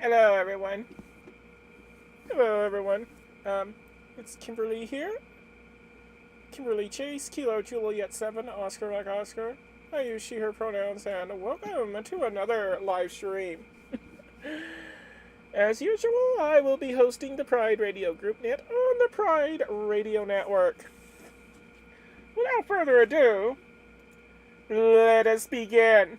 Hello, everyone. Hello, everyone. It's Kimberly here. Kimberly Chase, Kilo Juliet 7, Oscar Mike Oscar. I use she, her pronouns, and welcome to another live stream. As usual, I will be hosting the Pride Radio Group Net on the Pride Radio Network. Without further ado, let us begin.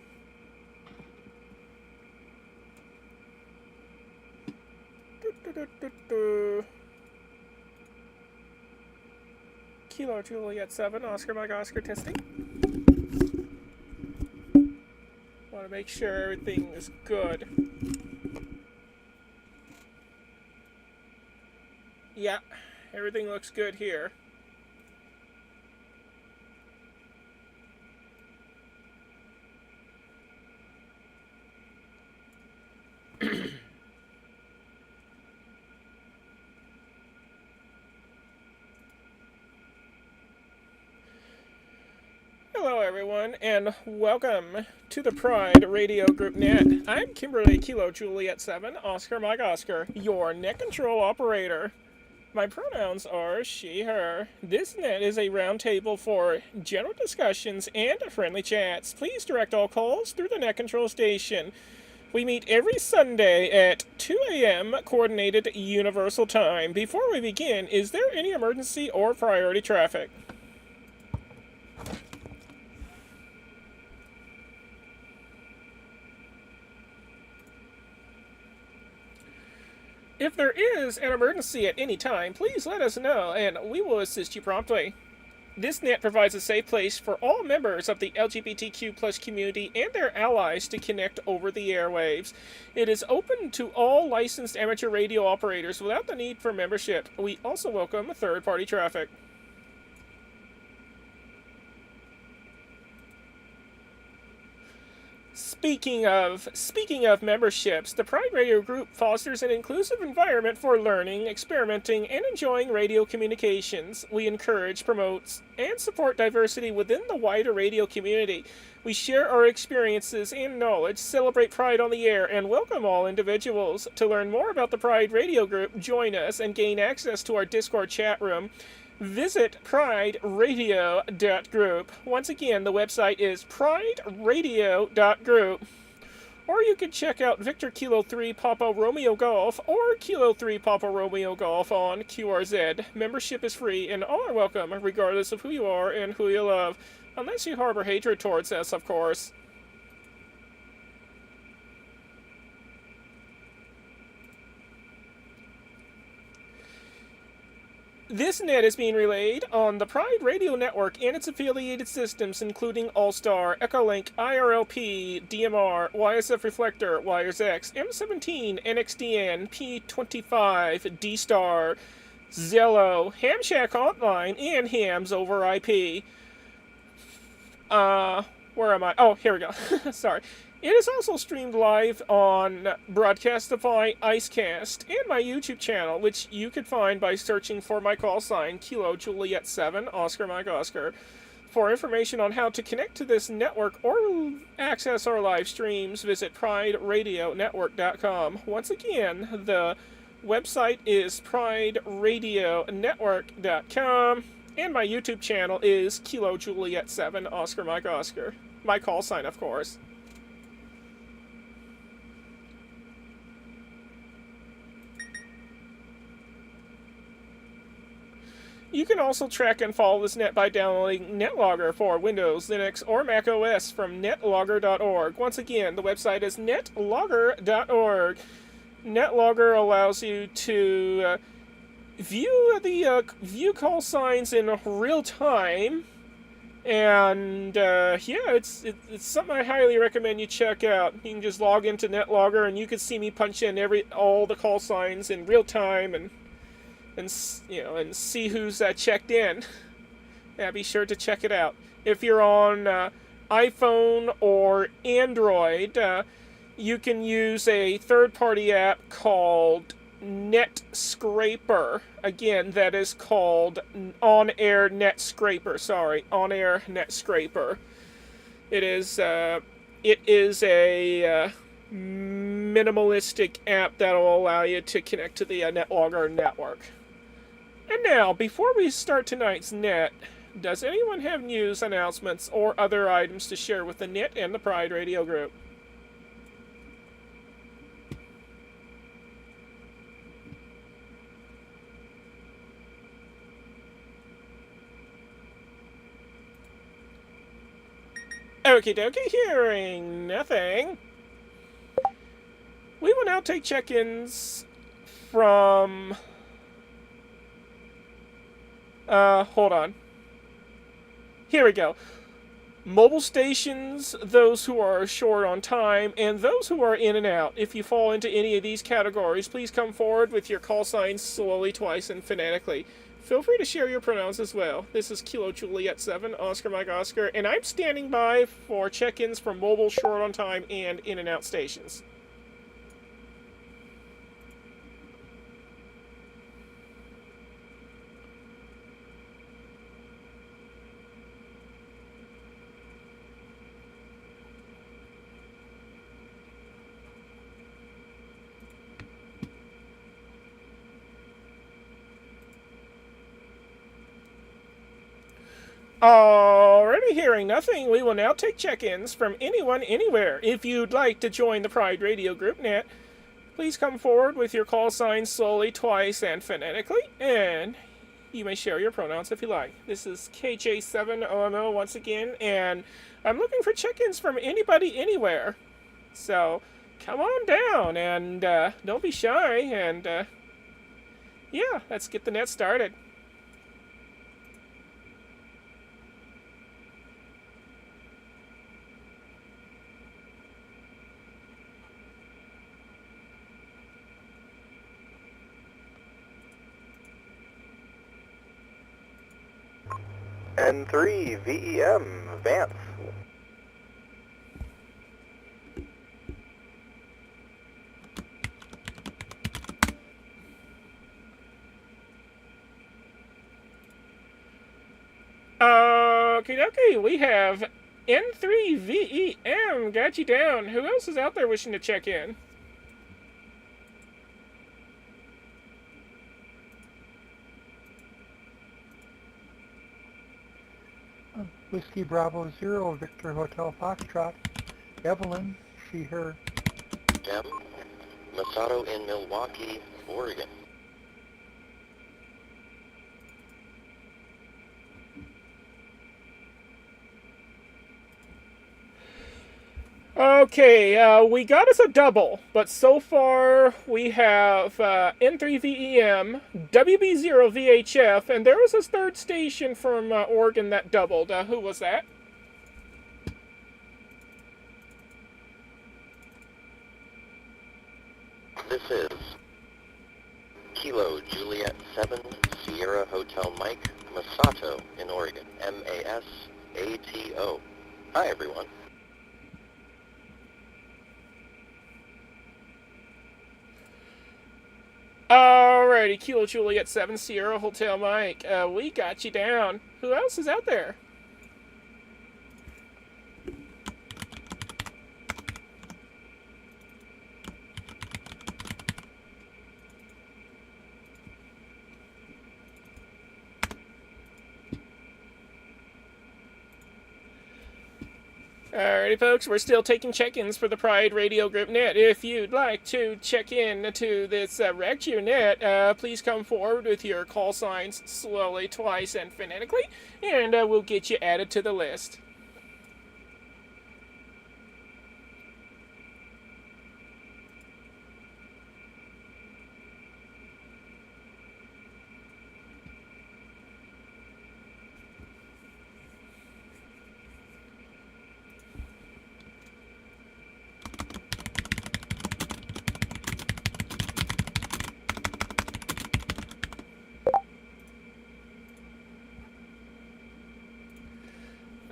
Kilo Juliet 7, Oscar Mike Oscar testing. Want to make sure everything is good. Yeah, everything looks good here. Hello, everyone, and welcome to the Pride Radio Group Net. I'm Kimberly Kilo Juliet 7, Oscar Mike Oscar, your net control operator. My pronouns are she, her. This net is a roundtable for general discussions and friendly chats. Please direct all calls through the net control station. We meet every Sunday at 2 a.m. Coordinated Universal Time. Before we begin, is there any emergency or priority traffic? If there is an emergency at any time, please let us know and we will assist you promptly. This net provides a safe place for all members of the LGBTQ+ community and their allies to connect over the airwaves. It is open to all licensed amateur radio operators without the need for membership. We also welcome third-party traffic. Speaking of memberships, the Pride Radio Group fosters an inclusive environment for learning, experimenting, and enjoying radio communications. We encourage, promote, and support diversity within the wider radio community. We share our experiences and knowledge, celebrate Pride on the air, and welcome all individuals. To learn more about the Pride Radio Group, join us and gain access to our Discord chat room. Visit prideradio.group. Once again, the website is prideradio.group. Or you can check out Victor Kilo 3 Papa Romeo Golf or Kilo 3 Papa Romeo Golf on QRZ. Membership is free and all are welcome, regardless of who you are and who you love. Unless you harbor hatred towards us, of course. This net is being relayed on the Pride Radio Network and its affiliated systems, including All-Star, Echolink, IRLP, DMR, YSF Reflector, WiresX, M17, NXDN, P25, D-Star, Zello, Ham Shack Online, and Hams over IP. Where am I? Oh, here we go. Sorry. It is also streamed live on Broadcastify, Icecast, and my YouTube channel, which you could find by searching for my call sign, Kilo Juliet 7, Oscar Mike Oscar. For information on how to connect to this network or access our live streams, visit prideradionetwork.com. Once again, the website is prideradionetwork.com, and my YouTube channel is Kilo Juliet 7, Oscar Mike Oscar. My call sign, of course. You can also track and follow this net by downloading NetLogger for Windows, Linux, or Mac OS from netlogger.org. Once again, the website is netlogger.org. NetLogger allows you to view call signs in real time, and it's something I highly recommend you check out. You can just log into NetLogger, and you can see me punch in all the call signs in real time, and see who's checked in. Yeah, be sure to check it out. If you're on iPhone or Android, you can use a third-party app called NetScraper. Again, that is called On-Air NetScraper. Sorry, On-Air NetScraper. It is a minimalistic app that will allow you to connect to the NetLogger network. And now, before we start tonight's net, does anyone have news, announcements, or other items to share with the Net and the Pride Radio Group? Okie dokie, hearing nothing. We will now take check-ins from... hold on. Here we go. Mobile stations, those who are short on time, and those who are in and out. If you fall into any of these categories, please come forward with your call signs slowly, twice, and phonetically. Feel free to share your pronouns as well. This is Kilo Juliet 7, Oscar Mike Oscar, and I'm standing by for check-ins from mobile, short on time, and in and out stations. Already hearing nothing, we will now take check-ins from anyone, anywhere. If you'd like to join the Pride Radio Group Net, please come forward with your call signs slowly, twice, and phonetically, and you may share your pronouns if you like. This is KJ7OMO once again, and I'm looking for check-ins from anybody, anywhere. So, come on down, and don't be shy, and yeah, let's get the net started. N3 VEM Vance. Okay, we have N3 VEM. Got you down. Who else is out there wishing to check in? Whiskey Bravo Zero, Victor Hotel Foxtrot. Evelyn, she, her. Dem, Masato in Milwaukee, Oregon. Okay, we got us a double, but so far we have N3VEM, WB0VHF, and there was a third station from Oregon that doubled. Who was that? This is Kilo Juliet 7, Sierra Hotel Mike, Masato in Oregon, MASATO. Hi, everyone. Alrighty, Kilo Juliet 7, Sierra Hotel Mike. We got you down. Who else is out there? Alrighty, folks, we're still taking check-ins for the Pride Radio Group Net. If you'd like to check in to this RegQ Net, please come forward with your call signs slowly, twice, and phonetically, and we'll get you added to the list.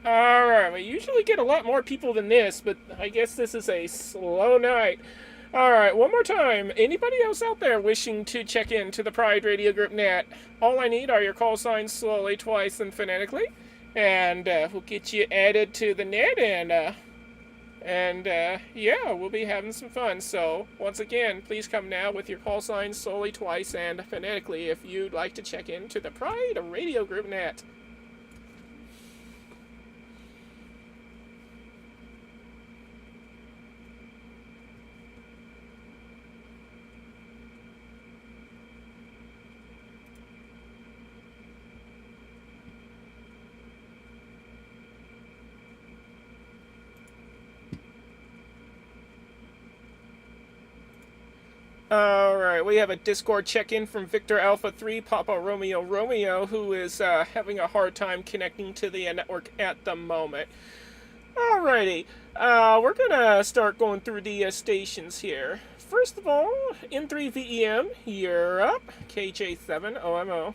Alright, we usually get a lot more people than this, but I guess this is a slow night. Alright, one more time. Anybody else out there wishing to check in to the Pride Radio Group Net? All I need are your call signs slowly, twice, and phonetically. And we'll get you added to the net, and And yeah, we'll be having some fun. So once again, please come now with your call signs solely, twice, and phonetically if you'd like to check into the Pride Radio Group Net. Alright, we have a Discord check-in from Victor Alpha 3 Papa Romeo Romeo, who is having a hard time connecting to the network at the moment. Alrighty, we're gonna start going through the stations here. First of all, N3VEM, Europe, KJ7OMO.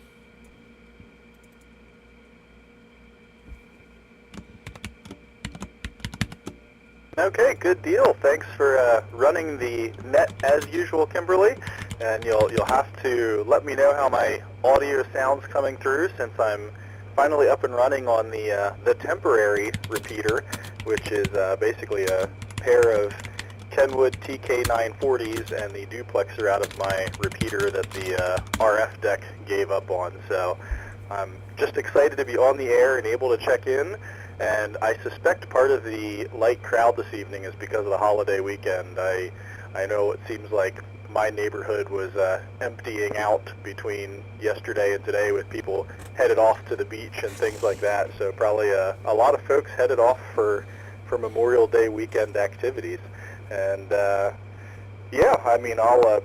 Okay, good deal. Thanks for running the net as usual, Kimberly. And you'll have to let me know how my audio sounds coming through, since I'm finally up and running on the temporary repeater, which is basically a pair of Kenwood TK940s and the duplexer out of my repeater that the RF deck gave up on. So I'm just excited to be on the air and able to check in. And I suspect part of the light crowd this evening is because of the holiday weekend. I know it seems like my neighborhood was emptying out between yesterday and today, with people headed off to the beach and things like that. So probably a lot of folks headed off for Memorial Day weekend activities. And yeah, I mean,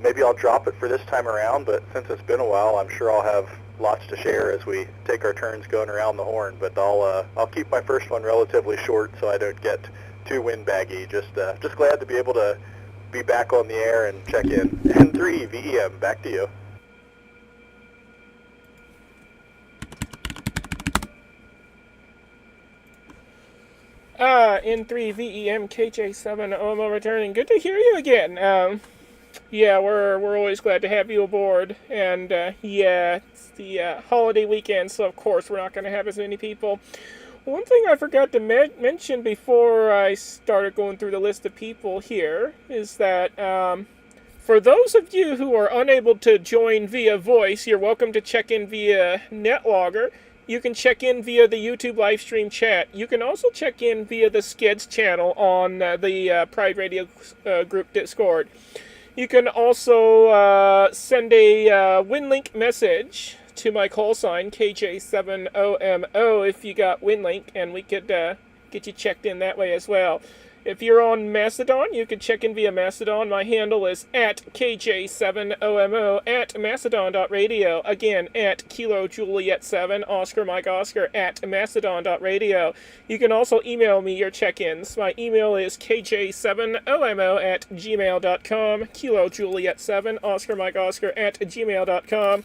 maybe I'll drop it for this time around, but since it's been a while, I'm sure I'll have lots to share as we take our turns going around the horn. But I'll keep my first one relatively short so I don't get too windbaggy. Just glad to be able to be back on the air and check in. N3 VEM, back to you. N3 VEM KJ7 OMO returning. Good to hear you again. Yeah, we're always glad to have you aboard. And yeah, it's the holiday weekend, so of course we're not going to have as many people. One thing I forgot to mention before I started going through the list of people here is that for those of you who are unable to join via voice, you're welcome to check in via NetLogger. You can check in via the YouTube live stream chat. You can also check in via the Skids channel on the Pride Radio group Discord. You can also send a WinLink message to my call sign, KJ7OMO, if you got WinLink, and we could get you checked in that way as well. If you're on Mastodon, you can check in via Mastodon. My handle is at KJ7OMO at Mastodon.radio. Again, at Kilo Juliet 7, Oscar Mike Oscar, at Mastodon.radio. You can also email me your check-ins. My email is KJ7OMO at gmail.com, Kilo Juliet 7, Oscar Mike Oscar, at gmail.com.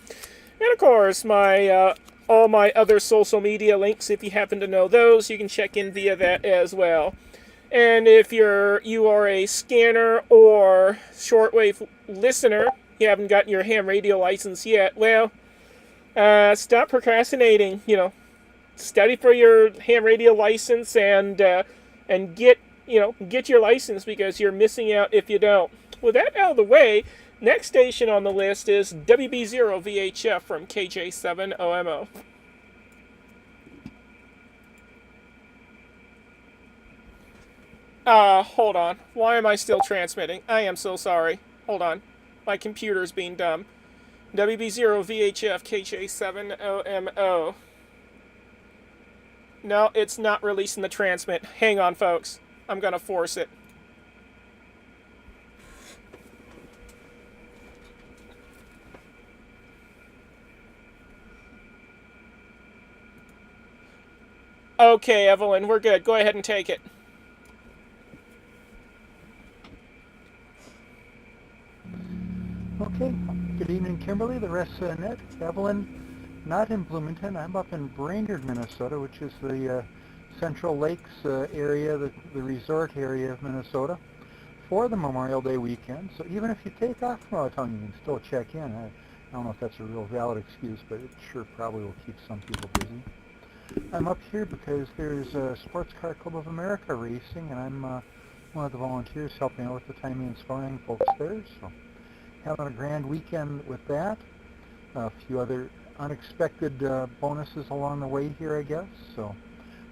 And of course, my all my other social media links, if you happen to know those, you can check in via that as well. And if you are a scanner or shortwave listener, you haven't gotten your ham radio license yet, well, stop procrastinating. Study for your ham radio license and get your license, because you're missing out if you don't. With that out of the way, next station on the list is WB0VHF from KJ7OMO. Hold on. Why am I still transmitting? I am so sorry. Hold on. My computer's being dumb. WB0VHF KJ7OMO. No, it's not releasing the transmit. Hang on, folks. I'm gonna force it. Okay, Evelyn, we're good. Go ahead and take it. Okay, good evening, Kimberly, the rest of the net. Evelyn, not in Bloomington. I'm up in Brainerd, Minnesota, which is the Central Lakes area, the resort area of Minnesota, for the Memorial Day weekend. So even if you take off from out of town, you can still check in. I don't know if that's a real valid excuse, but it sure probably will keep some people busy. I'm up here because there's a Sports Car Club of America racing, and I'm one of the volunteers helping out with the timing and scoring folks there. So having a grand weekend with that. A few other unexpected bonuses along the way here, I guess. So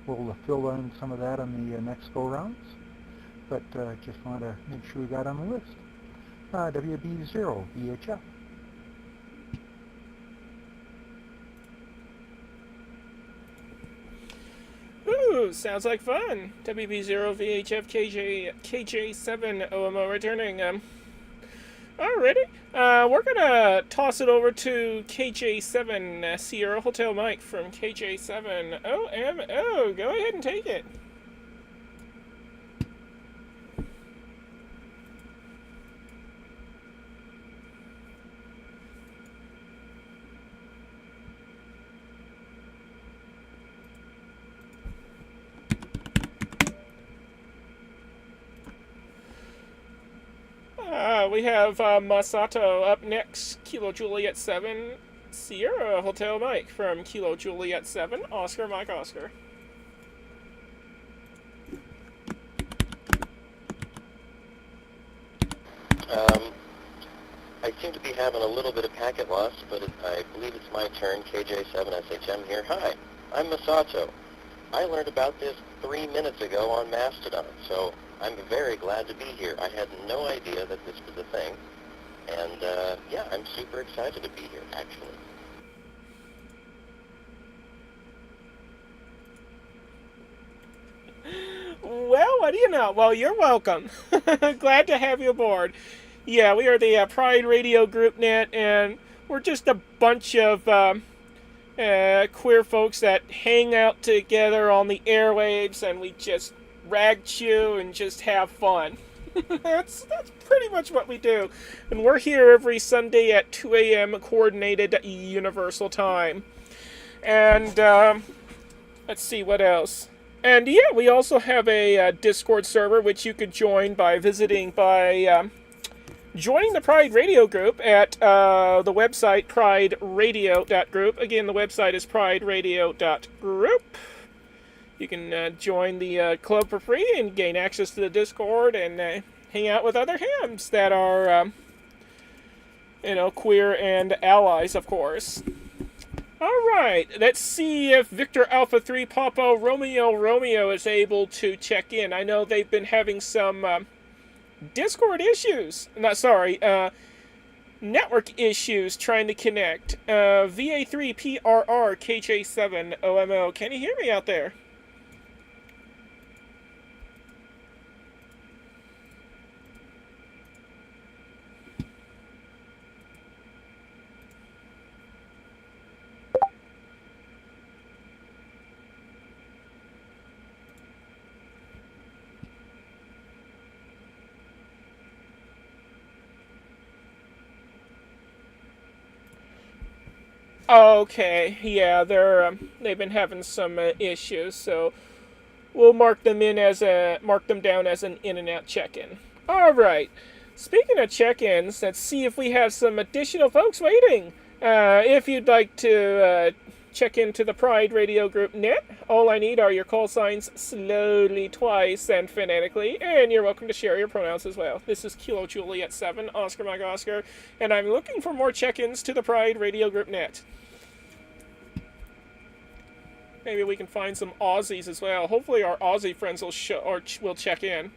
we'll fill in some of that on the next go-rounds. But just wanted to make sure we got on the list. WB0 VHF. Ooh, sounds like fun. WB0 VHF KJ7 OMO returning. Alrighty. We're gonna toss it over to KJ7 Sierra Hotel Mike from KJ7 OMO. Go ahead and take it. We have Masato up next, Kilo Juliet 7, Sierra Hotel Mike from Kilo Juliet 7, Oscar Mike Oscar. I seem to be having a little bit of packet loss, but I believe it's my turn. KJ7SHM here. Hi, I'm Masato. I learned about this 3 minutes ago on Mastodon, so I'm very glad to be here. I had no idea that this was a thing, and yeah, I'm super excited to be here, actually. Well, what do you know? Well, you're welcome. Glad to have you aboard. Yeah, we are the Pride Radio Group Net, and we're just a bunch of queer folks that hang out together on the airwaves, and we just rag chew and just have fun. that's pretty much what we do. And we're here every Sunday at 2 a.m. Coordinated Universal Time. And let's see what else. And yeah, we also have a Discord server which you could join by joining the Pride Radio Group at the website prideradio.group. Again, the website is prideradio.group. You can join the club for free and gain access to the Discord and hang out with other hams that are, queer and allies, of course. Alright, let's see if Victor Alpha 3 Papa Romeo is able to check in. I know they've been having some Discord issues. Network issues trying to connect. VA3PRR KJ7 OMO. Can you hear me out there? Okay, yeah, they've been having some issues, so we'll mark them down as an in-and-out check-in. All right. Speaking of check-ins, let's see if we have some additional folks waiting. If you'd like to check into the Pride Radio Group net, all I need are your call signs slowly twice and phonetically, and you're welcome to share your pronouns as well. This is Kilo Juliet 7, Oscar Mike Oscar, and I'm looking for more check-ins to the Pride Radio Group net. Maybe we can find some Aussies as well. Hopefully our Aussie friends will check in.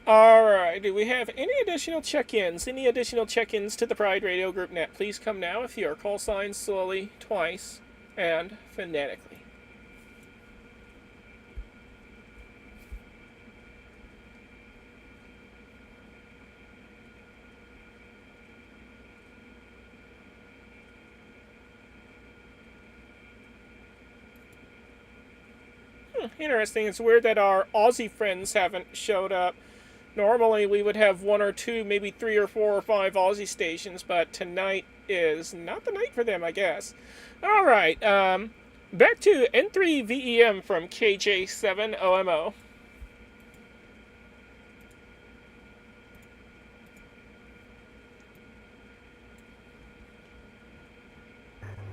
Alright, do we have any additional check-ins? Any additional check-ins to the Pride Radio Group net? Please come now if your call signs slowly, twice, and phonetically. Interesting. It's weird that our Aussie friends haven't showed up. Normally we would have one or two, maybe 3 or 4 or 5 Aussie stations, but tonight is not the night for them, I guess. Alright, Back to N3VEM from KJ7OMO.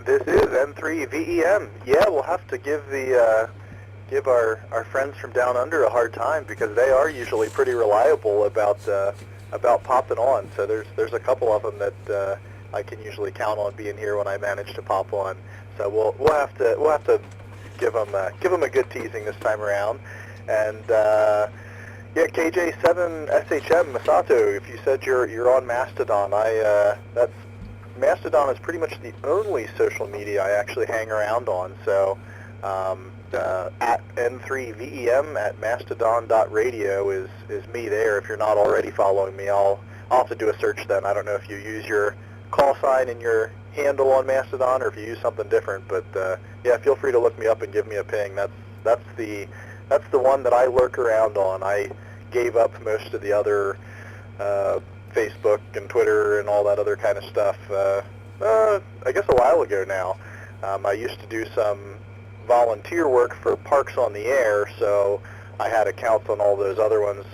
This is N3VEM. Yeah, we'll have to give our friends from down under a hard time because they are usually pretty reliable about popping on. So there's a couple of them that I can usually count on being here when I manage to pop on. So we'll have to give them a good teasing this time around. And yeah, KJ7SHM Masato, if you said you're on Mastodon, that's Mastodon is pretty much the only social media I actually hang around on. So at N3VEM at mastodon.radio is me there. If you're not already following me, I'll have to do a search then. I don't know if you use your call sign and your handle on Mastodon or if you use something different. But yeah, feel free to look me up and give me a ping. That's the one that I lurk around on. I gave up most of the other Facebook and Twitter and all that other kind of stuff, I guess a while ago now. I used to do some volunteer work for Parks on the Air, so I had accounts on all those other ones,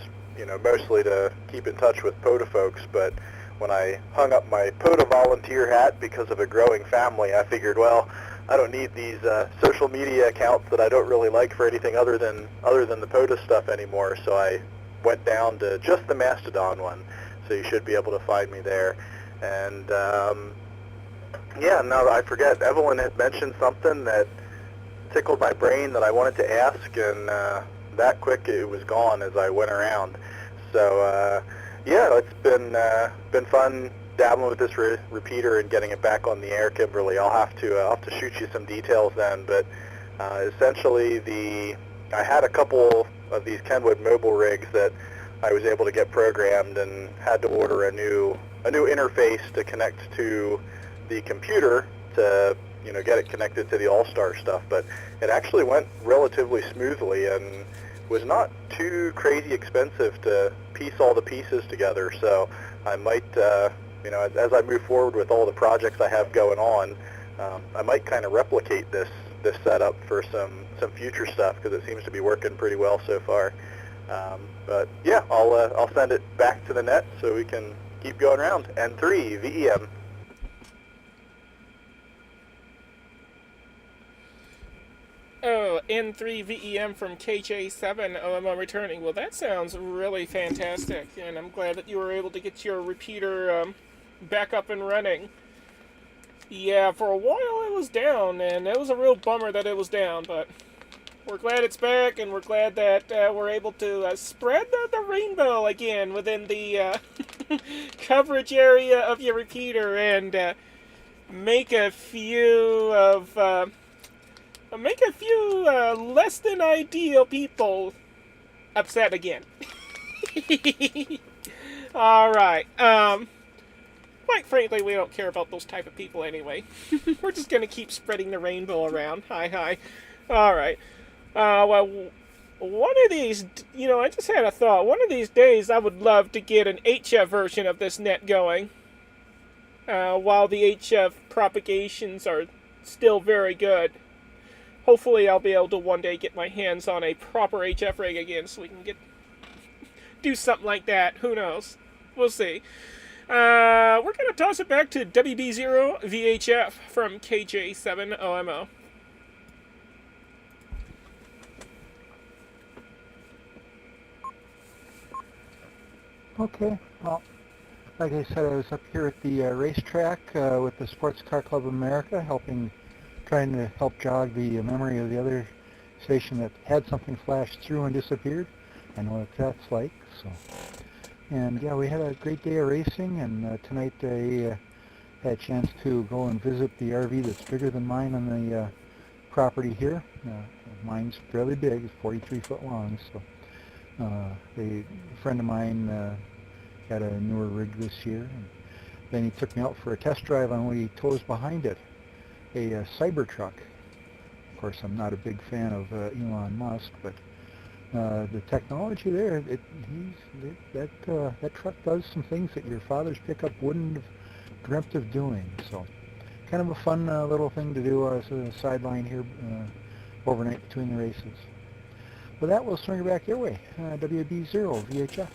mostly to keep in touch with POTA folks, but when I hung up my POTA volunteer hat because of a growing family, I figured, well, I don't need these social media accounts that I don't really like for anything other than the POTA stuff anymore, so I went down to just the Mastodon one. So you should be able to find me there. And yeah, no, I forget. Evelyn had mentioned something that tickled my brain that I wanted to ask, and that quick it was gone as I went around. So yeah, it's been fun dabbling with this repeater and getting it back on the air, Kimberly. I'll have to shoot you some details then. But essentially, I had a couple of these Kenwood mobile rigs that I was able to get programmed and had to order a new interface to connect to the computer to get it connected to the All-Star stuff. But it actually went relatively smoothly and was not too crazy expensive to piece all the pieces together. So I might as I move forward with all the projects I have going on, I might kind of replicate this setup for some future stuff because it seems to be working pretty well so far. But yeah, I'll send it back to the net so we can keep going around. N3VEM. Oh, N3VEM from KJ7OMO returning. Well, that sounds really fantastic, and I'm glad that you were able to get your repeater back up and running. Yeah, for a while it was down, and it was a real bummer that it was down, but we're glad it's back, and we're glad that we're able to spread the rainbow again within the coverage area of your repeater and make a few less than ideal people upset again. All right. Quite frankly, we don't care about those type of people anyway. We're just gonna keep spreading the rainbow around. Hi. All right. Well, one of these, I just had a thought. One of these days, I would love to get an HF version of this net going. While the HF propagations are still very good. Hopefully, I'll be able to one day get my hands on a proper HF rig again so we can do something like that. Who knows? We'll see. We're going to toss it back to WB0VHF from KJ7OMO. Okay, well, like I said, I was up here at the racetrack with the Sports Car Club of America, trying to help jog the memory of the other station that had something flash through and disappeared. I know what that's like. So, and yeah, we had a great day of racing, and tonight I had a chance to go and visit the RV that's bigger than mine on the property here. Mine's fairly big; it's 43 foot long. So. A friend of mine got a newer rig this year, and then he took me out for a test drive on what he tows behind it, a Cybertruck. Of course, I'm not a big fan of Elon Musk, but the technology there, that truck does some things that your father's pickup wouldn't have dreamt of doing. So, kind of a fun little thing to do as a sideline here overnight between the races. With that, we'll swing it back your way. WB0 VHF.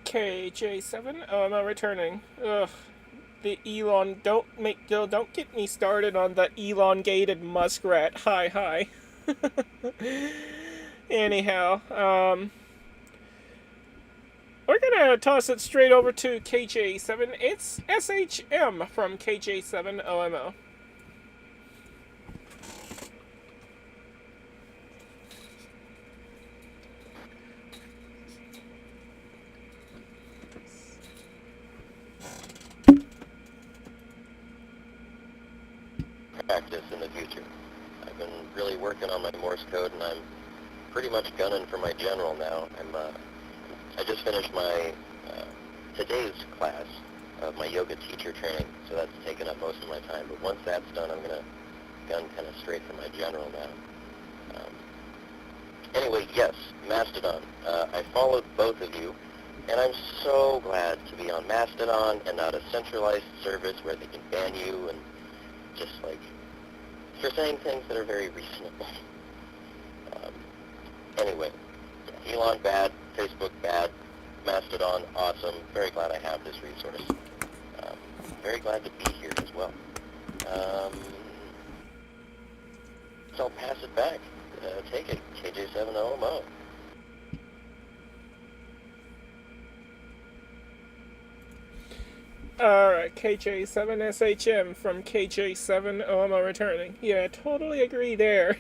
KJ7. Oh, I'm not returning. Ugh. The don't get me started on the elongated muskrat. Hi. Anyhow, we're gonna toss it straight over to KJ7. It's SHM from KJ7OMO. Practice in the future. I've been really working on my Morse code, and I'm pretty much gunning for my general now. I just finished my today's class of my yoga teacher training, so that's taken up most of my time. But once that's done, I'm gonna gun kind of straight for my general now. Anyway, yes, Mastodon. I followed both of you, and I'm so glad to be on Mastodon and not a centralized service where they can ban you and just like for saying things that are very reasonable. Anyway, Elon bad, Facebook bad, Mastodon awesome. Very glad I have this resource. Very glad to be here as well. So I'll pass it back. Take it, KJ7OMO. Alright, KJ7SHM from KJ7OMO returning. Yeah, totally agree there.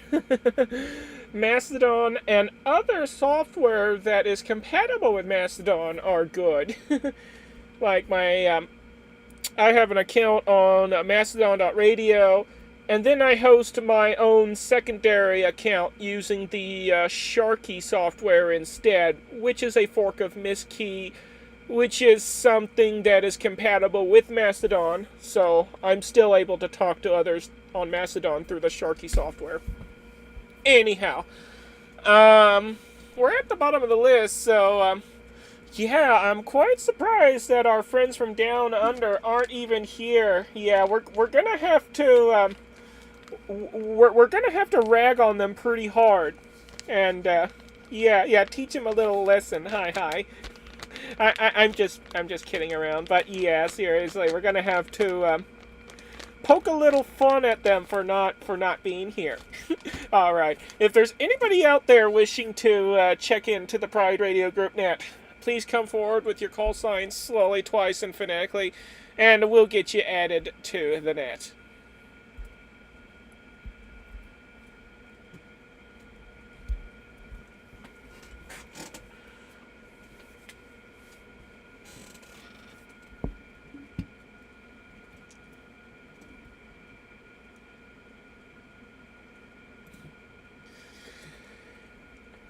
Mastodon and other software that is compatible with Mastodon are good. Like I have an account on Mastodon.radio, and then I host my own secondary account using the Sharky software instead, which is a fork of Misskey, which is something that is compatible with Mastodon, so I'm still able to talk to others on Mastodon through the Sharky software. Anyhow, we're at the bottom of the list, so yeah, I'm quite surprised that our friends from down under aren't even here. Yeah, we're gonna have to we're gonna have to rag on them pretty hard, and yeah, teach them a little lesson. Hi. I'm just kidding around, but yeah, seriously, we're gonna have to poke a little fun at them for not being here. All right, if there's anybody out there wishing to check into the Pride Radio Group Net, please come forward with your call signs slowly, twice, and phonetically, and we'll get you added to the net.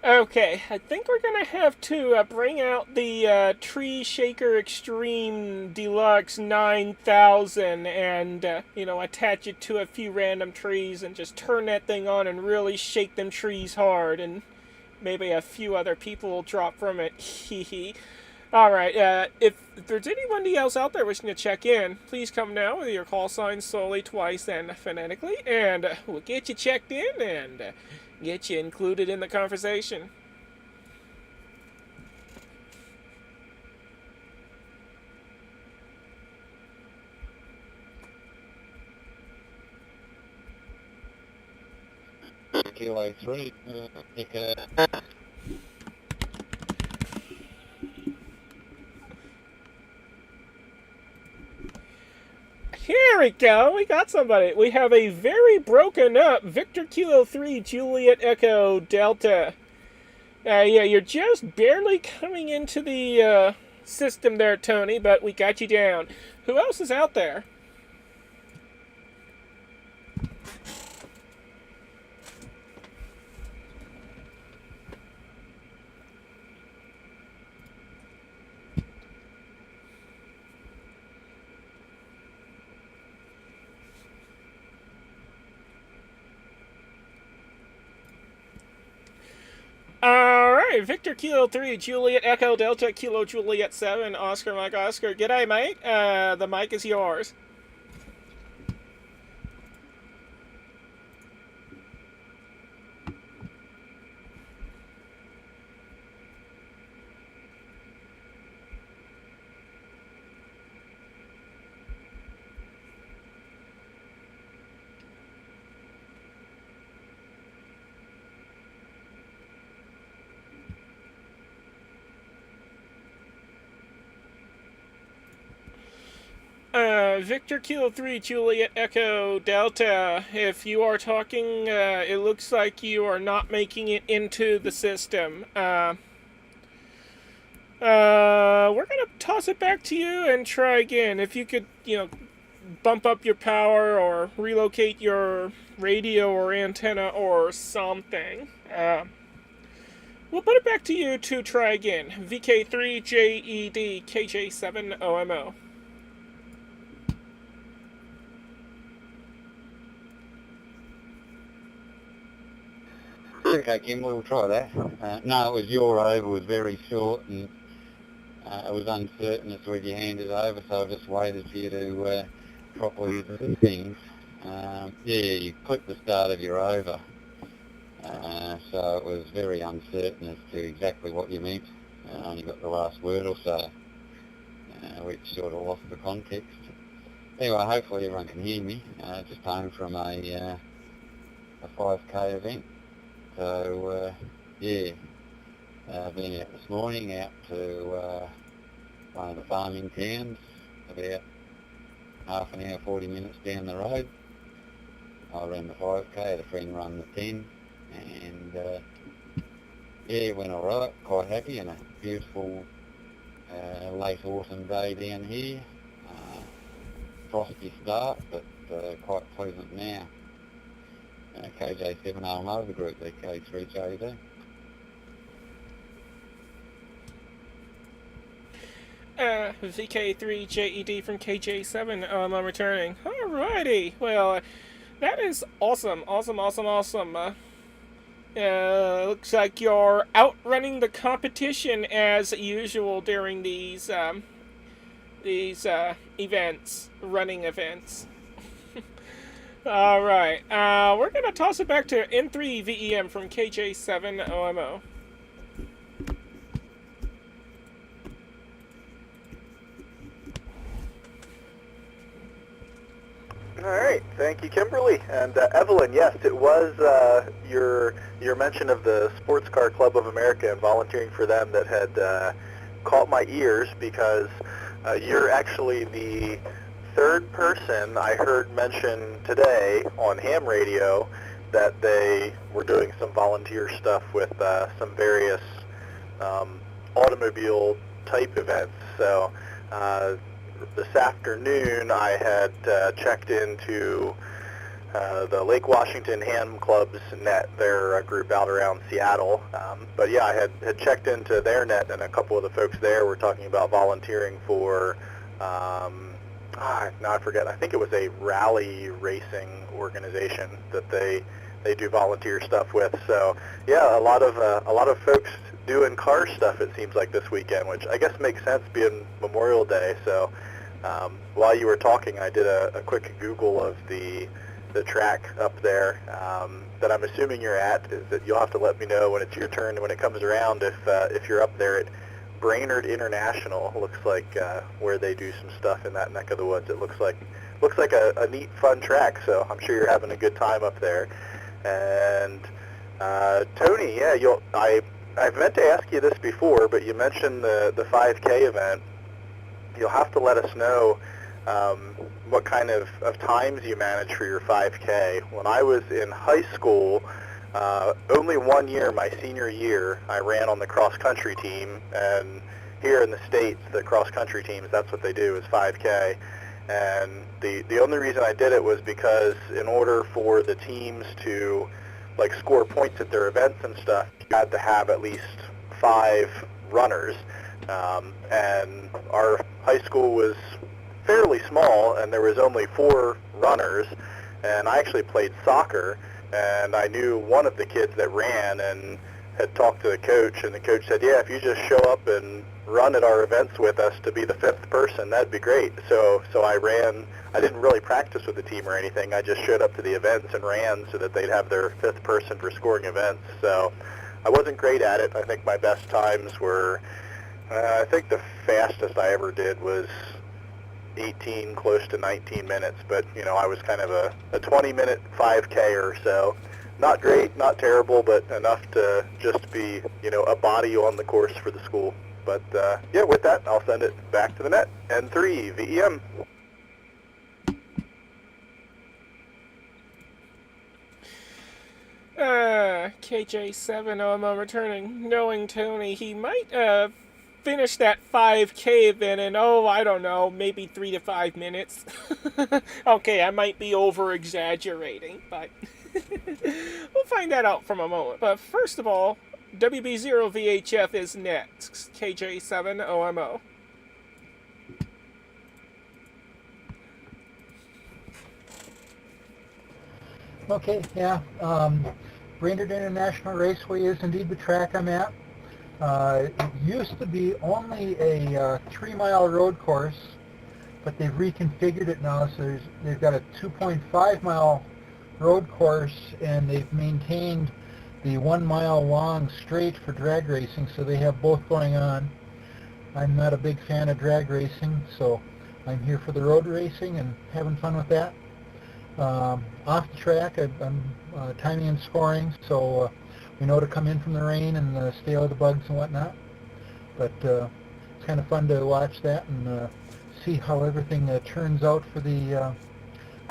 Okay, I think we're gonna have to bring out the Tree Shaker Extreme Deluxe 9000 and, attach it to a few random trees and just turn that thing on and really shake them trees hard, and maybe a few other people will drop from it. Hehe. Alright, if there's anybody else out there wishing to check in, please come now with your call signs slowly, twice, and phonetically, and we'll get you checked in and get you included in the conversation. Kilo 3, Here we go, we got somebody. We have a very broken up Victor Kilo 3 Juliet Echo Delta. Yeah, you're just barely coming into the system there, Tony, but we got you down. Who else is out there? Alright, right, Victor Kilo 3, Juliet Echo Delta Kilo Juliet 7, Oscar Mike Oscar. G'day, mate. The mic is yours. Victor Kilo 3, Juliet Echo Delta. If you are talking, it looks like you are not making it into the system. We're gonna toss it back to you and try again. If you could, bump up your power or relocate your radio or antenna or something. We'll put it back to you to try again. VK3JED KJ7OMO. Okay, Kim, we'll try that. No, it was your over was very short and it was uncertain as to whether you handed over, so I just waited for you to properly do things. You clicked the start of your over, so it was very uncertain as to exactly what you meant. I only got the last word or so, which sort of lost the context. Anyway, hopefully everyone can hear me. Just home from a 5K event. So, been out this morning, out to one of the farming towns, about half an hour, 40 minutes down the road. I ran the 5K, had a friend run the 10, and it went alright, quite happy, and a beautiful late autumn day down here. Frosty start, but quite pleasant now. KJ7 OMO, the group there, K3JD. VK3JED from KJ7 OMO returning. Alrighty, well, that is awesome. Looks like you're outrunning the competition as usual during these running events. Alright, we're gonna toss it back to N3VEM from KJ7OMO. All right, thank you, Kimberly. And Evelyn, yes, it was your mention of the Sports Car Club of America and volunteering for them that had caught my ears, because you're actually the third person I heard mention today on ham radio that they were doing some volunteer stuff with some various automobile type events. So this afternoon I had checked into the Lake Washington Ham Club's net, their group out around Seattle. But yeah, I had checked into their net, and a couple of the folks there were talking about volunteering for now I forget. I think it was a rally racing organization that they do volunteer stuff with. So yeah, a lot of folks doing car stuff, it seems like, this weekend, which I guess makes sense being Memorial Day. So while you were talking, I did a quick Google of the track up there that I'm assuming you're at. Is that you'll have to let me know when it's your turn when it comes around if you're up there at Brainerd International. Looks like where they do some stuff in that neck of the woods. It looks like a neat, fun track. So I'm sure you're having a good time up there. And Tony, yeah, I've meant to ask you this before, but you mentioned the 5K event. You'll have to let us know what kind of times you manage for your 5K. When I was in high school, only 1 year, my senior year, I ran on the cross-country team, and here in the States, the cross-country teams, that's what they do, is 5K. And the only reason I did it was because in order for the teams to score points at their events and stuff, you had to have at least 5 runners. And our high school was fairly small, and there was only 4 runners, and I actually played soccer, and I knew one of the kids that ran, and had talked to the coach, and the coach said, yeah, if you just show up and run at our events with us to be the fifth person, that'd be great. So I ran. I didn't really practice with the team or anything. I just showed up to the events and ran so that they'd have their fifth person for scoring events. So I wasn't great at it. I think my best times were, I think the fastest I ever did was 18, close to 19 minutes. But, you know, I was kind of a 20-minute 5K or so. Not great, not terrible, but enough to just be, you know, a body on the course for the school. But, yeah, with that, I'll send it back to the net. N3, VEM. KJ7 OMO returning. Knowing Tony, he might finish that 5K then in, I don't know, maybe 3 to 5 minutes. Okay, I might be over-exaggerating, but we'll find that out from a moment. But first of all, WB0VHF is next. KJ7 OMO. Okay, yeah. Brainerd International Raceway is indeed the track I'm at. It used to be only a 3-mile road course, but they've reconfigured it now, so they've got a 2.5-mile road course, and they've maintained the 1-mile long straight for drag racing, so they have both going on. I'm not a big fan of drag racing, so I'm here for the road racing and having fun with that. Off the track, I'm timing and scoring, so we know to come in from the rain and stay out of the bugs and whatnot. But it's kind of fun to watch that and see how everything turns out for the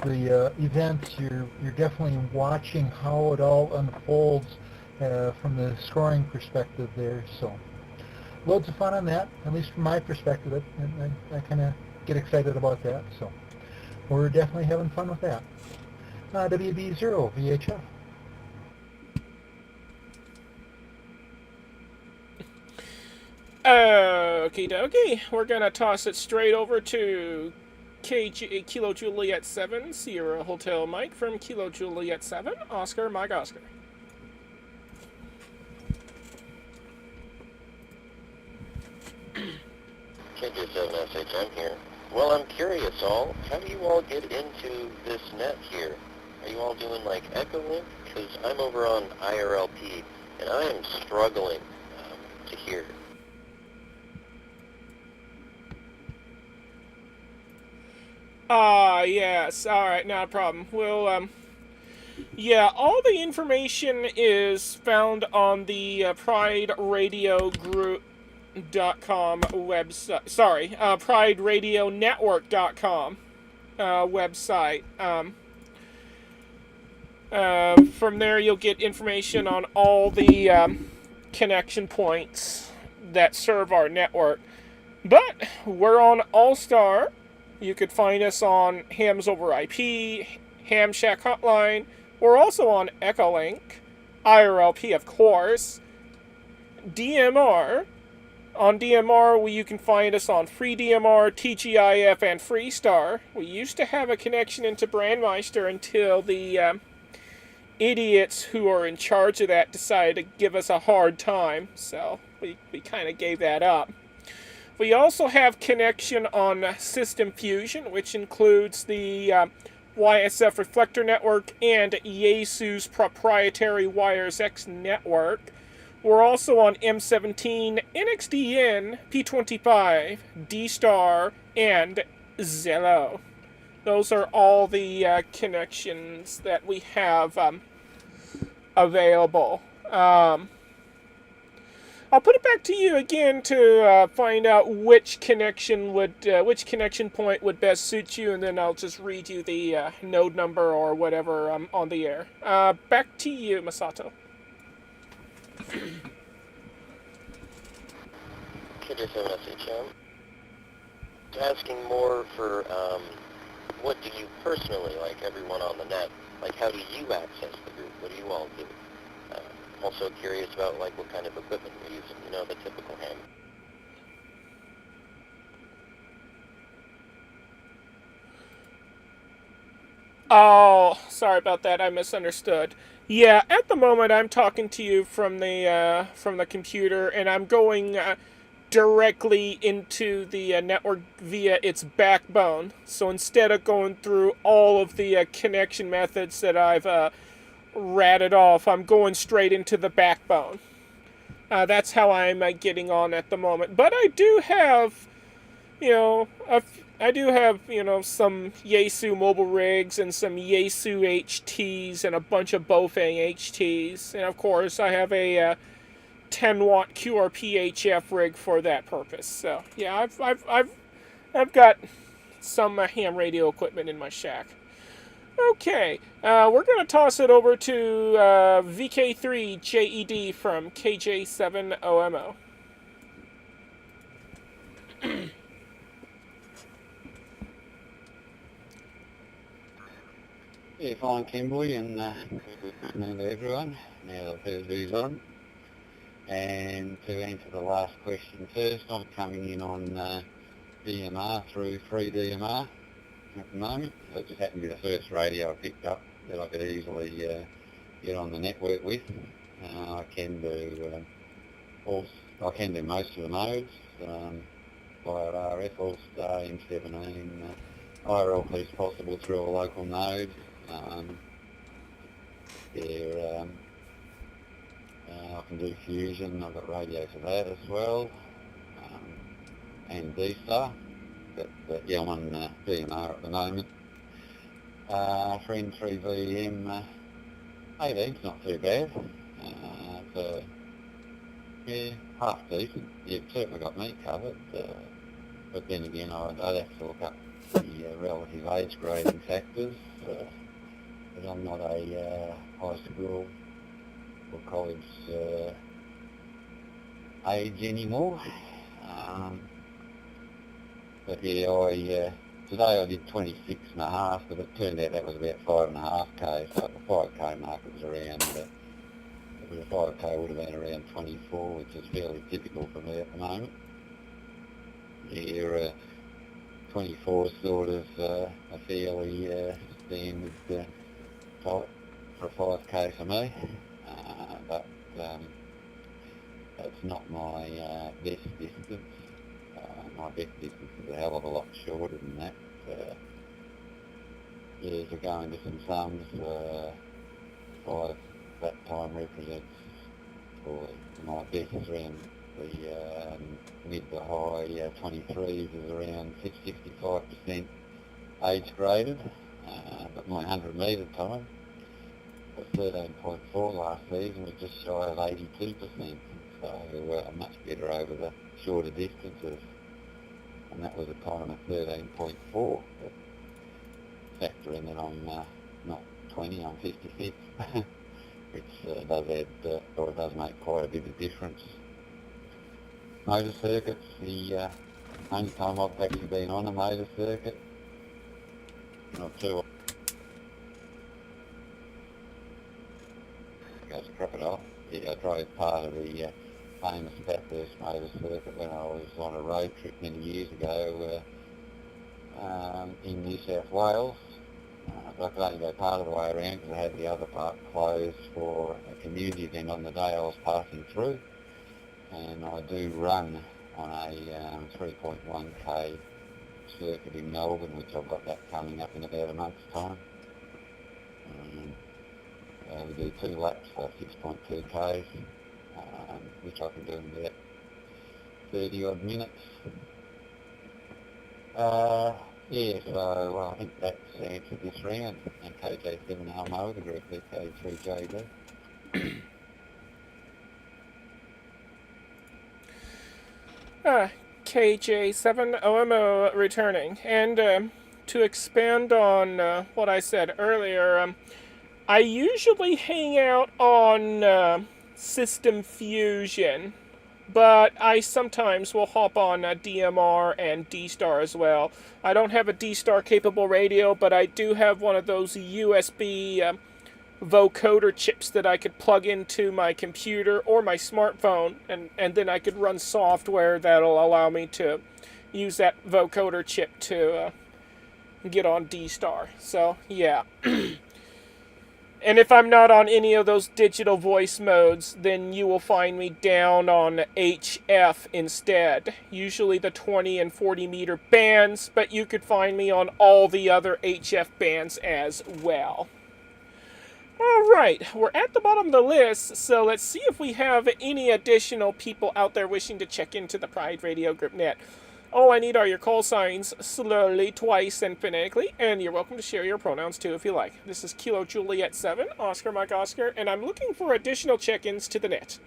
events. You're definitely watching how it all unfolds from the scoring perspective there. So loads of fun on that, at least from my perspective. I kind of get excited about that. So we're definitely having fun with that. WB0 VHF. Okie dokie. We're gonna toss it straight over to Kilo Juliet 7, Sierra Hotel Mike from Kilo Juliet 7, Oscar Mike Oscar. KJ7SHM here. Well, I'm curious, all. How do you all get into this net here? Are you all doing, like, Echolink? Because I'm over on IRLP, and I am struggling to hear. Yes. Alright, not a problem. We'll, yeah, all the information is found on the Pride Radio Group .com website. Sorry, PrideRadioNetwork.com website. From there, you'll get information on all the connection points that serve our network. But we're on All-Star. You could find us on Hams Over IP, Ham Shack Hotline. We're also on Echolink, IRLP, of course, DMR. On DMR, you can find us on Free DMR, TGIF, and Freestar. We used to have a connection into Brandmeister until the idiots who are in charge of that decided to give us a hard time, so we kind of gave that up. We also have connection on System Fusion, which includes the YSF Reflector Network and Yaesu's proprietary Wires X network. We're also on M17, NXDN, P25, D-Star, and Zello. Those are all the connections that we have available. I'll put it back to you again to find out which connection point would best suit you, and then I'll just read you the node number or whatever on the air. Back to you, Masato. KJ7SHM. Asking more for what do you personally, like everyone on the net, like how do you access the group? What do you all do? I'm also curious about like what kind of equipment you're using, you know, the typical ham. Oh, sorry about that. I misunderstood. Yeah, at the moment I'm talking to you from the computer, and I'm going directly into the network via its backbone. So instead of going through all of the connection methods that I've ratted off, I'm going straight into the backbone. That's how I'm getting on at the moment. But I do have, I do have, some Yaesu mobile rigs and some Yaesu HTs and a bunch of Bofang HTs. And of course, I have a 10-watt QRP HF rig for that purpose. So, yeah, I've got some ham radio equipment in my shack. Okay, we're going to toss it over to VK3JED from KJ7OMO. Yeah, fine, Kimberley, and hello to everyone. Now that Thursday's on. And to answer the last question first, I'm coming in on DMR through free DMR at the moment. So it just happened to be the first radio I picked up that I could easily get on the network with. I can do most of the modes via RF, All-Star, M17, IRLP is possible through a local node. I can do fusion. I've got radio for that as well, and D-Star. But yeah, I'm on DMR at the moment. For N3VM 18's not too bad. Yeah, half decent. You've certainly got me covered. But then again, I'd have to look up the relative age grading factors. But I'm not a high school or college age anymore. But yeah, today I did 26 and a half, but it turned out that was about 5.5k, so the 5k market was around, if it was 5k would have been around 24, which is fairly typical for me at the moment. Yeah, 24 is sort of a fairly standard type for a 5k for me, but that's not my best distance. My best distance is a hell of a lot shorter than that. Yeah, to go into some sums, 5 that time represents, or my best is around the mid to high 23s is around 65% age graded, but my 100 metre time was 13.4 last season, was just shy of 82%, so much better over the shorter distances, and that was a time of 13.4. But factor in that I'm not 20, I'm 56, which does add, or it does make quite a bit of difference. Motor circuits, the only time I've actually been on a motor circuit, not too. Goes crocodile. Yeah, I drove part of the famous Bathurst motor circuit when I was on a road trip many years ago in New South Wales. But I could only go part of the way around because I had the other part closed for a community event on the day I was passing through. And I do run on a 3.1k circuit in Melbourne, which I've got that coming up in about a month's time. We do 2 laps for 6.2k's, which I can do in about 30 odd minutes. Yeah, so I think that's answered this round. And KJ7OMO, the group VK3JD. KJ7OMO returning. And to expand on what I said earlier, I usually hang out on System Fusion, but I sometimes will hop on DMR and D-Star as well. I don't have a D-Star capable radio, but I do have one of those USB vocoder chips that I could plug into my computer or my smartphone, and then I could run software that'll allow me to use that vocoder chip to get on D-Star. So, yeah. And if I'm not on any of those digital voice modes, then you will find me down on HF instead. Usually the 20 and 40 meter bands, but you could find me on all the other HF bands as well. Alright, we're at the bottom of the list, so let's see if we have any additional people out there wishing to check into the Pride Radio Group Net. All I need are your call signs, slowly, twice, and phonetically, and you're welcome to share your pronouns too if you like. This is Kilo Juliet 7, Oscar Mike Oscar, and I'm looking for additional check-ins to the net.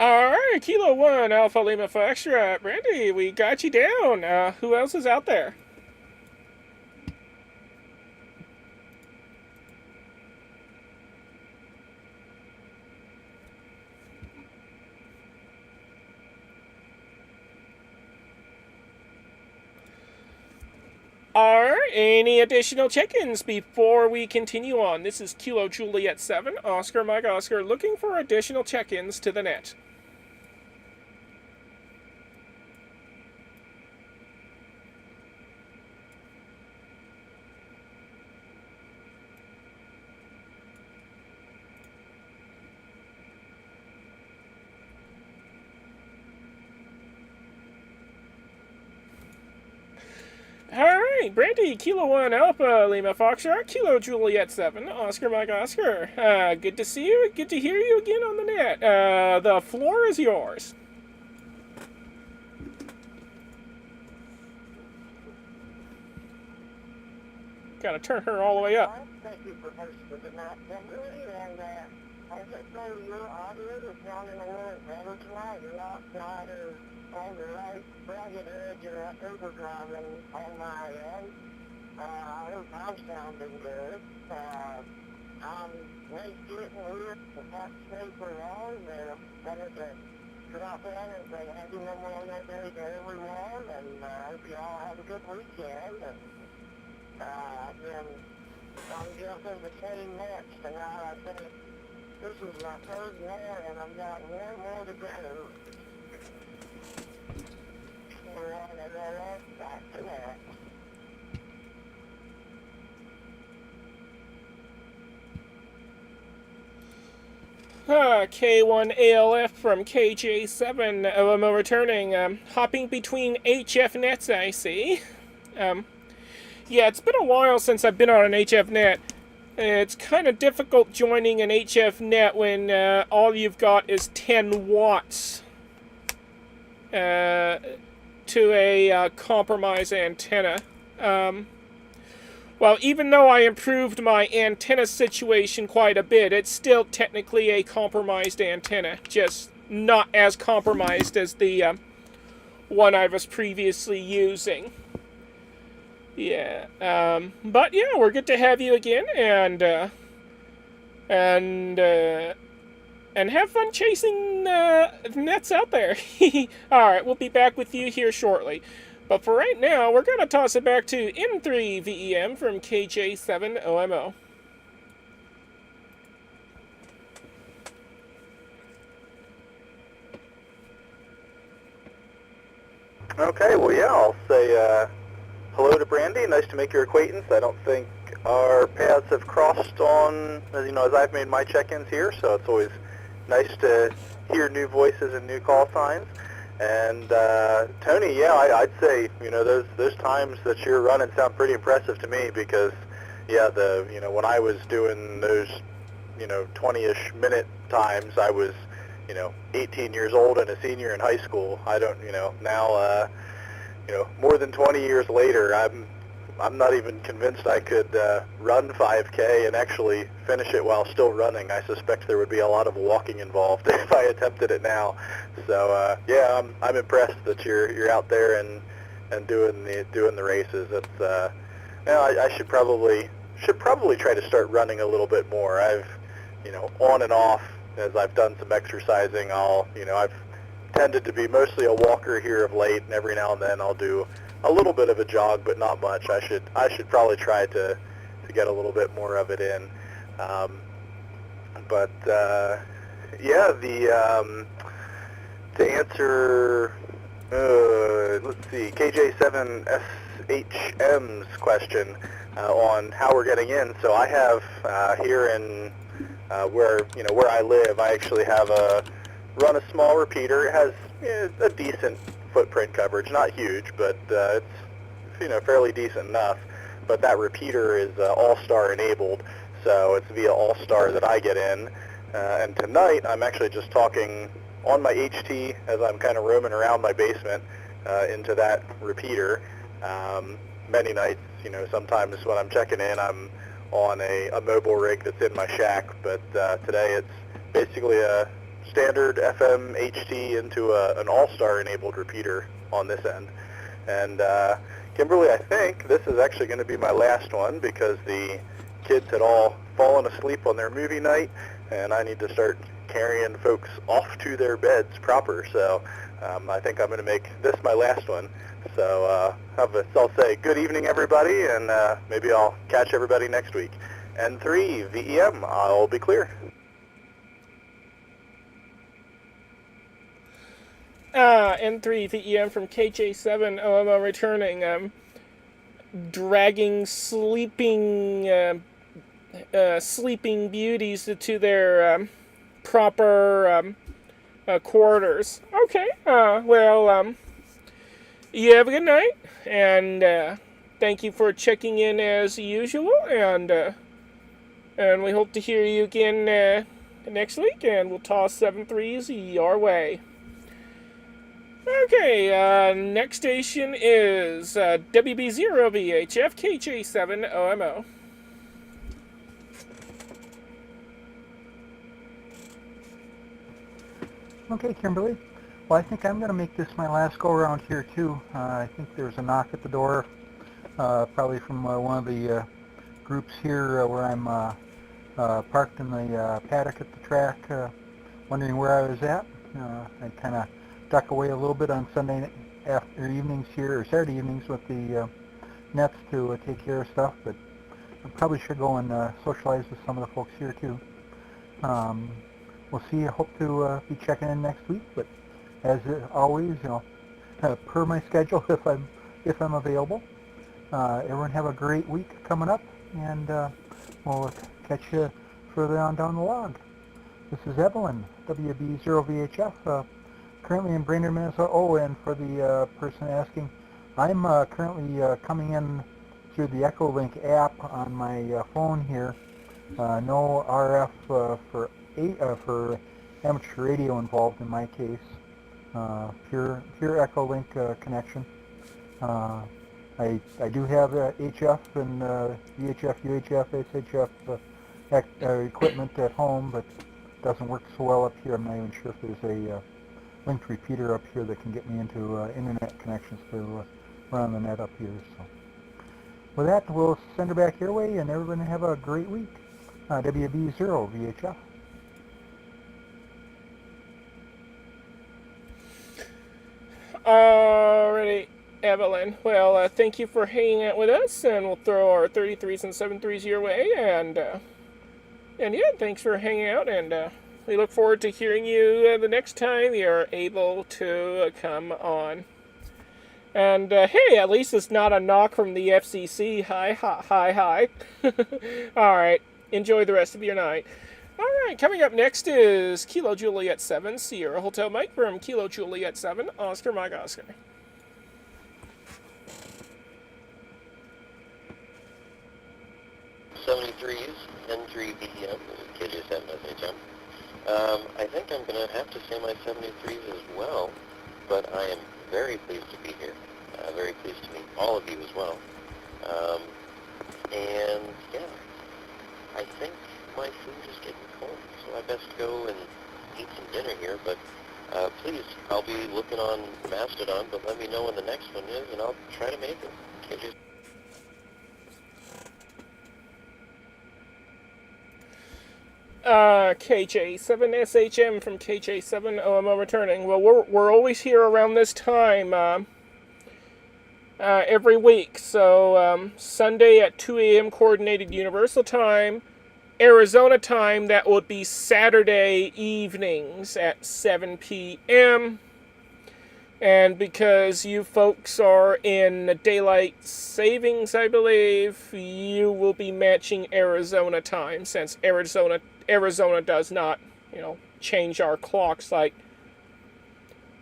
Alright, Kilo 1, Alpha Lima Foxtrot. Brandy, we got you down. Who else is out there? Alright, any additional check-ins before we continue on? This is Kilo Juliet 7, Oscar Mike Oscar, looking for additional check-ins to the net. Alright, Brandy, Kilo 1, Alpha, Lima Foxtrot, Kilo Juliet 7, Oscar Mike Oscar. Good to see you, good to hear you again on the net. The floor is yours. Gotta turn her all the way up. Thank you for hosting the night, Kimberly, and I just know your audio is sounding a little better tonight. You're not on the right bracket edge or overdriving on my end. I hope I'm sounding good. I'm late getting here, but not stay for long. Better to drop in and say happy Memorial Day to everyone, and I hope you all have a good weekend. And, I'm jumping between nets tonight. I think this is my third net, and I've got one more to go. We're on the left back to that. K1ALF from KJ7, I'm returning, hopping between HF nets, I see. Yeah, it's been a while since I've been on an HF net. It's kind of difficult joining an HF net when all you've got is 10 watts to a compromised antenna. Well, even though I improved my antenna situation quite a bit, it's still technically a compromised antenna, just not as compromised as the one I was previously using. Yeah, but yeah, we're good to have you again, and have fun chasing nets out there. Alright, we'll be back with you here shortly. But for right now, we're going to toss it back to M3VEM from KJ7OMO. Okay, well, yeah, I'll say hello to Brandy. Nice to make your acquaintance. I don't think our paths have crossed on, as I've made my check-ins here, so it's always nice to hear new voices and new call signs. And Tony, yeah, I'd say, those times that you're running sound pretty impressive to me because, yeah, when I was doing those, 20-ish minute times, I was, 18 years old and a senior in high school. I don't, now, more than 20 years later, I'm not even convinced I could run 5K and actually finish it while still running. I suspect there would be a lot of walking involved if I attempted it now. So yeah, I'm impressed that you're out there and doing the races. It's I should probably should probably try to start running a little bit more. I've, on and off, as I've done some exercising, I've tended to be mostly a walker here of late, and every now and then I'll do a little bit of a jog, but not much. I should probably try to get a little bit more of it in. Yeah, to answer, let's see, KJ7SHM's question on how we're getting in. So I have here in where I live, I actually have run a small repeater. It has a decent footprint coverage, not huge, but it's fairly decent enough. But that repeater is All-Star enabled, so it's via All-Star that I get in. And tonight, I'm actually just talking on my HT as I'm kind of roaming around my basement into that repeater. Many nights, sometimes when I'm checking in, I'm on a mobile rig that's in my shack, but today it's basically a standard FM HT into an All-Star enabled repeater on this end. And Kimberly, I think this is actually going to be my last one because the kids had all fallen asleep on their movie night, and I need to start carrying folks off to their beds proper. So I think I'm going to make this my last one. So I'll say good evening, everybody, and maybe I'll catch everybody next week. N3 VEM, I'll be clear. N3 VEM from KJ7 OMO returning, dragging sleeping beauties to their proper quarters. Okay, you have a good night, and thank you for checking in as usual, and we hope to hear you again next week, and we'll toss 7 threes your way. Okay, next station is WB0VHF KJ7 OMO. Okay, Kimberly. Well, I think I'm going to make this my last go-around here, too. I think there's a knock at the door, probably from one of the groups here where I'm parked in the paddock at the track, wondering where I was at. I kind of duck away a little bit on Sunday after evenings here, or Saturday evenings with the nets to take care of stuff, but I probably should go and socialize with some of the folks here, too. We'll see. I hope to be checking in next week, but as always, per my schedule, if I'm available. Everyone have a great week coming up, and we'll catch you further on down the log. This is Evelyn, WB0VHF, currently in Brainerd, Minnesota. Oh, and for the person asking, I'm currently coming in through the Echolink app on my phone here. No RF for amateur radio involved in my case. Pure Echolink connection. I do have HF and VHF, UHF, SHF equipment at home, but it doesn't work so well up here. I'm not even sure if there's a linked repeater up here that can get me into internet connections to run the net up here. So with that, we'll send her back your way, and everyone have a great week. WB0 VHF. Alrighty, Evelyn. Well, thank you for hanging out with us, and we'll throw our 33s and 73s your way, and yeah, thanks for hanging out, and we look forward to hearing you the next time you're able to come on. And hey, at least it's not a knock from the FCC. Hi. Alright, enjoy the rest of your night. Alright, coming up next is Kilo Juliet 7, Sierra Hotel Mike from Kilo Juliet 7, Oscar Mike Oscar. '73s, N3 BDM, this is KJ7 SHM. I think I'm going to have to say my 73s as well, but I am very pleased to be here. Very pleased to meet all of you as well. And yeah, I think my food is getting cold, so I best go and eat some dinner here, but please, I'll be looking on Mastodon, but let me know when the next one is, and I'll try to make it. KJ. KJ7SHM from KJ7OMO returning. Well, we're always here around this time every week. So Sunday at 2 a.m. Coordinated Universal Time, Arizona time, that would be Saturday evenings at 7 p.m. And because you folks are in daylight savings, I believe, you will be matching Arizona time, since Arizona does not, change our clocks like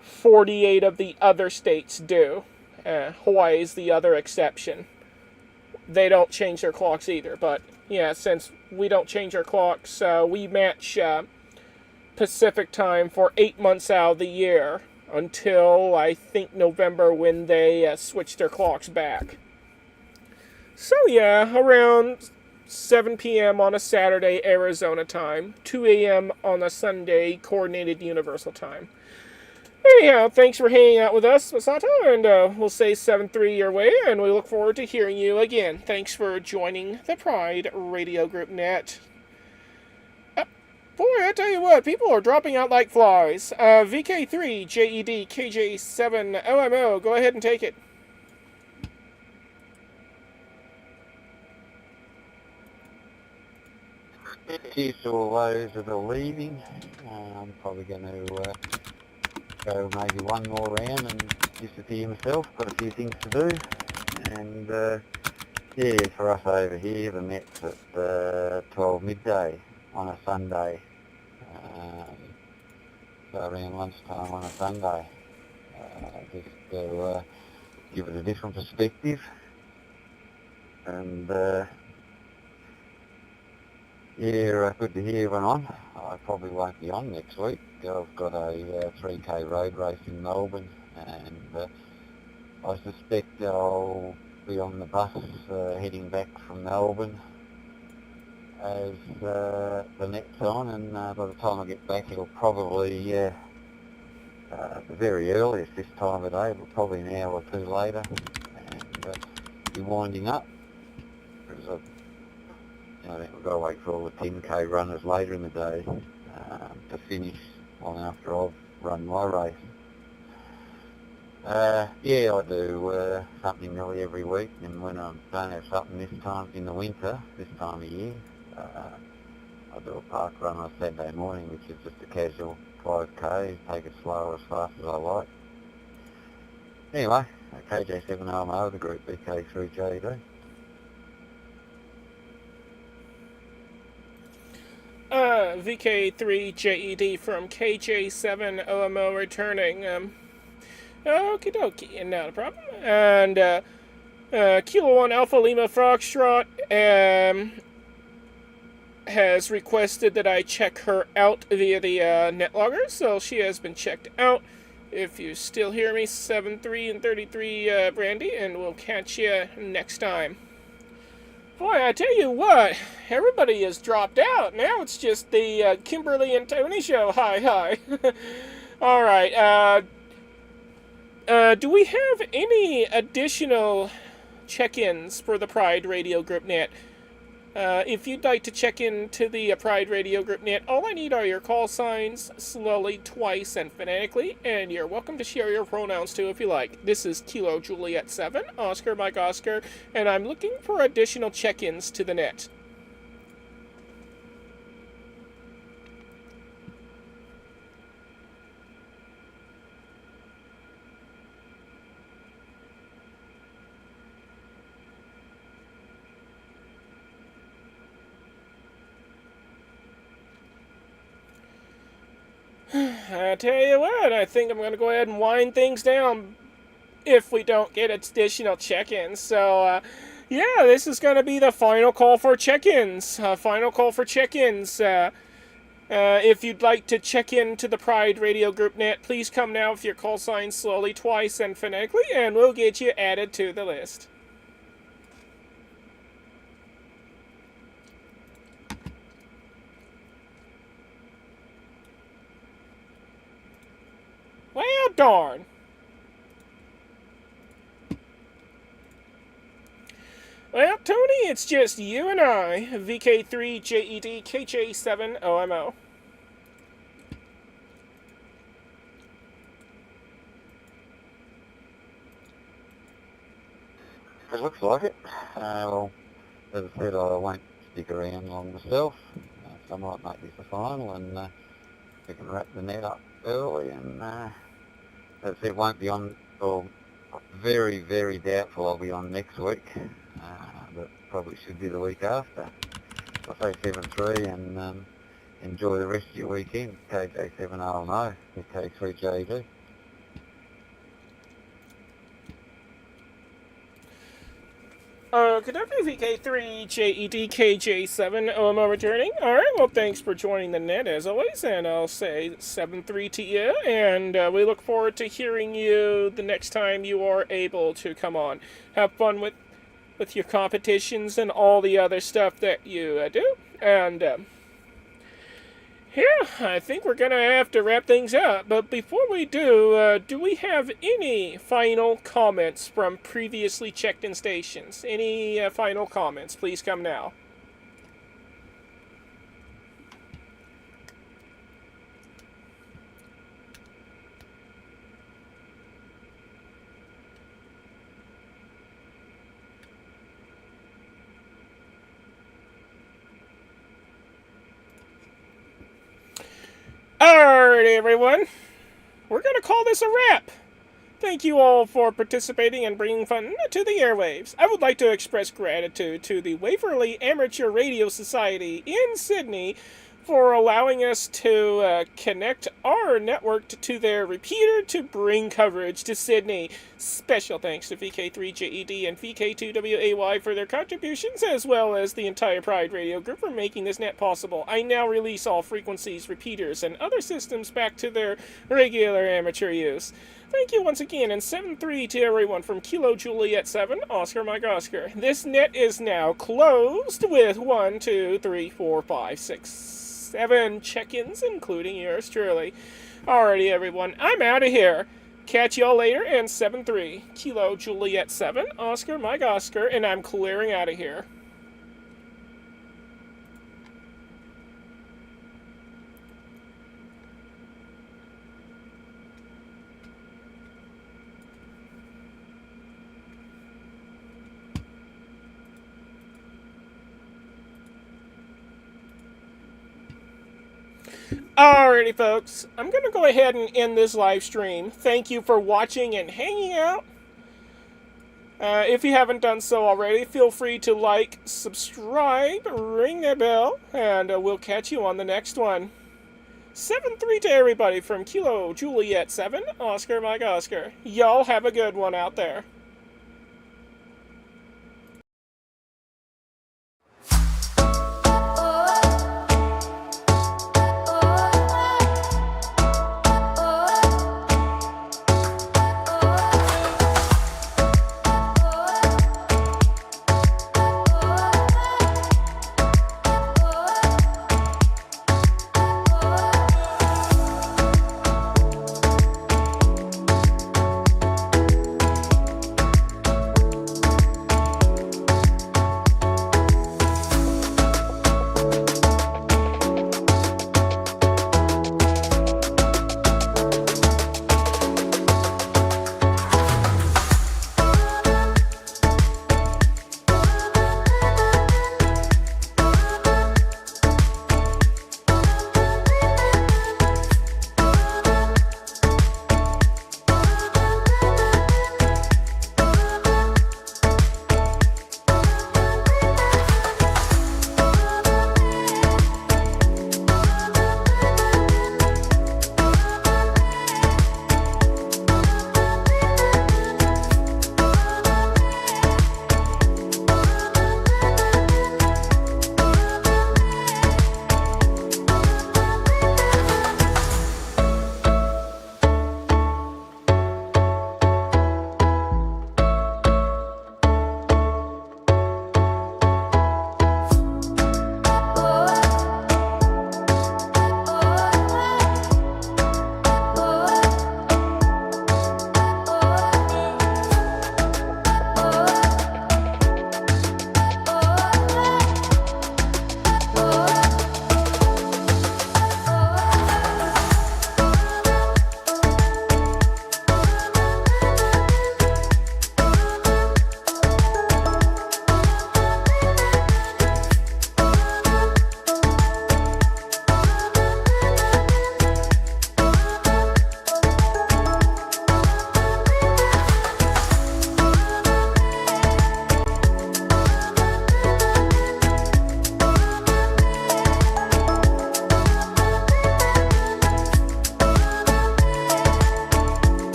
48 of the other states do. Hawaii is the other exception. They don't change their clocks either, but yeah, since we don't change our clocks, we match Pacific time for 8 months out of the year, until I think November, when they switch their clocks back. So yeah, around 7 p.m. on a Saturday Arizona time, 2 a.m. on a Sunday Coordinated Universal Time. Anyhow, thanks for hanging out with us, Masato, and we'll say 7-3 your way, and we look forward to hearing you again. Thanks for joining the Pride Radio Group Net. Boy, I tell you what, people are dropping out like flies. VK3, JED, KJ7, OMO, go ahead and take it. Cheers to all those that are leaving. I'm probably going to go maybe one more round and disappear myself. Got a few things to do. And yeah, for us over here, the net's at 12 midday on a Sunday. So around lunchtime on a Sunday. Just to give it a different perspective. And yeah, good to hear everyone on. I probably won't be on next week. I've got a 3K road race in Melbourne, and I suspect I'll be on the bus heading back from Melbourne as the net's on, and by the time I get back it'll probably, the very earliest this time of day, but probably an hour or two later, and be winding up, because I think we've got to wait for all the 10K runners later in the day to finish long after I've run my race. Yeah, I do something nearly every week, and when I don't have something this time in the winter, this time of year, I do a park run on a Saturday morning, which is just a casual 5K, take it slow or as fast as I like. Anyway, KJ7OMO, the group BK3JD. VK3JED from KJ7OMO returning. Okie dokie, not a problem. And Kilo 1 Alpha Lima Foxtrot has requested that I check her out via the netlogger, so she has been checked out. If you still hear me, 7-3 and 33 Brandy, and we'll catch you next time. Boy, I tell you what, everybody has dropped out. Now it's just the Kimberly and Tony show. Hi. All right. Do we have any additional check-ins for the Pride Radio Group Net? If you'd like to check into the Pride Radio Group Net, all I need are your call signs, slowly, twice, and phonetically, and you're welcome to share your pronouns too if you like. This is Kilo Juliet 7, Oscar Mike Oscar, and I'm looking for additional check-ins to the net. I tell you what, I think I'm going to go ahead and wind things down if we don't get additional check-ins. So, yeah, this is going to be the final call for check-ins. If you'd like to check in to the Pride Radio Group Net, please come now with your call signs slowly, twice, and phonetically, and we'll get you added to the list. Well, darn. Well, Tony it's just you and I, VK3JEDKJ7OMO. It looks like it. Well, as I said, I won't stick around long myself. So I might make this the final and we can wrap the net up early. And as I said, won't be on, or very, very doubtful I'll be on next week. But probably should be the week after. I say 7-3 and enjoy the rest of your weekend. KJ7RMO with K3JD. Good afternoon, VK3JEDKJ7OMO returning. Alright, well, thanks for joining the net as always, and I'll say 7-3 to you, and we look forward to hearing you the next time you are able to come on. Have fun with your competitions and all the other stuff that you do, and yeah, I think we're gonna have to wrap things up, but before we do we have any final comments from previously checked-in stations? Any final comments? Please come now. Alright, everyone. We're going to call this a wrap. Thank you all for participating and bringing fun to the airwaves. I would like to express gratitude to the Waverley Amateur Radio Society in Sydney for allowing us to connect our network to their repeater to bring coverage to Sydney. Special thanks to VK3JED and VK2WAY for their contributions, as well as the entire Pride Radio Group for making this net possible. I now release all frequencies, repeaters, and other systems back to their regular amateur use. Thank you once again, and 7-3 to everyone from Kilo Juliet 7, Oscar Mike Oscar. This net is now closed with 1, 2, 3, 4, 5, 6, 7 check-ins, including yours truly. Alrighty, everyone, I'm out of here. Catch y'all later, and 7-3, Kilo Juliet 7, Oscar Mike Oscar, and I'm clearing out of here. Alrighty, folks, I'm going to go ahead and end this live stream. Thank you for watching and hanging out. If you haven't done so already, feel free to like, subscribe, ring that bell, and we'll catch you on the next one. 7-3 to everybody from Kilo Juliet 7, Oscar Mike Oscar. Y'all have a good one out there.